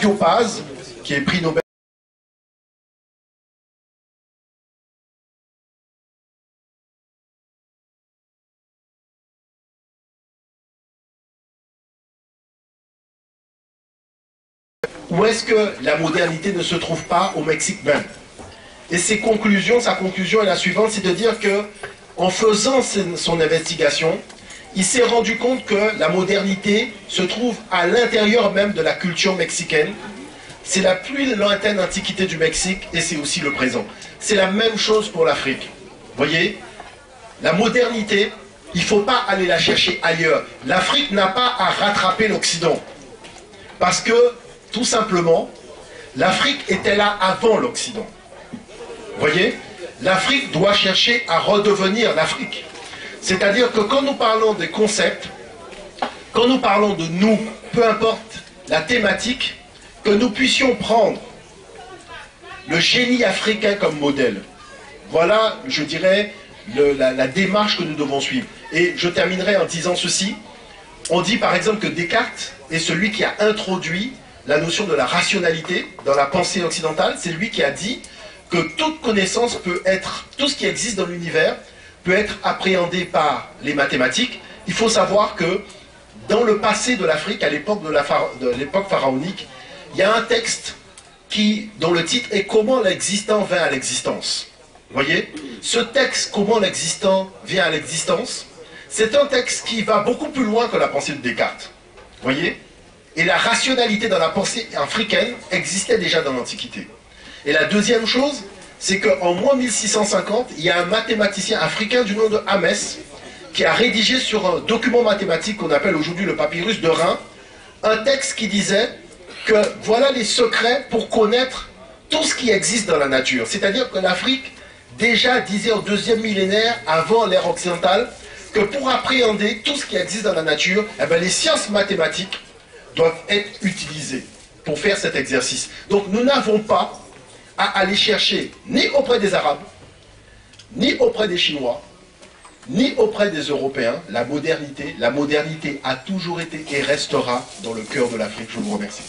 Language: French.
Fabio Paz, qui est prix Nobel. Où est-ce que la modernité ne se trouve pas au Mexique même? Et sa conclusion est la suivante, c'est de dire que en faisant son investigation, il s'est rendu compte que la modernité se trouve à l'intérieur même de la culture mexicaine. C'est la plus lointaine antiquité du Mexique et c'est aussi le présent. C'est la même chose pour l'Afrique. Vous voyez, la modernité, il ne faut pas aller la chercher ailleurs. L'Afrique n'a pas à rattraper l'Occident. Parce que, tout simplement, l'Afrique était là avant l'Occident. Vous voyez, l'Afrique doit chercher à redevenir l'Afrique. C'est-à-dire que quand nous parlons des concepts, quand nous parlons de nous, peu importe la thématique, que nous puissions prendre le génie africain comme modèle. Voilà, je dirais, la démarche que nous devons suivre. Et je terminerai en disant ceci. On dit par exemple que Descartes est celui qui a introduit la notion de la rationalité dans la pensée occidentale. C'est lui qui a dit que toute connaissance peut être, tout ce qui existe dans l'univers peut être appréhendé par les mathématiques. Il faut savoir que dans le passé de l'Afrique, à l'époque de l'époque pharaonique, il y a un texte dont le titre est « Comment l'existant vient à l'existence ». Vous voyez, ce texte « Comment l'existant vient à l'existence », c'est un texte qui va beaucoup plus loin que la pensée de Descartes. Vous voyez, et la rationalité dans la pensée africaine existait déjà dans l'Antiquité. Et la deuxième chose, c'est qu'en moins 1650, il y a un mathématicien africain du nom de Hamès qui a rédigé sur un document mathématique qu'on appelle aujourd'hui le papyrus de Rhin, un texte qui disait que voilà les secrets pour connaître tout ce qui existe dans la nature. C'est-à-dire que l'Afrique déjà disait au 2e millénaire, avant l'ère occidentale, que pour appréhender tout ce qui existe dans la nature, eh bien, les sciences mathématiques doivent être utilisées pour faire cet exercice. Donc nous n'avons pas à aller chercher ni auprès des Arabes, ni auprès des Chinois, ni auprès des Européens la modernité. La modernité a toujours été et restera dans le cœur de l'Afrique. Je vous remercie.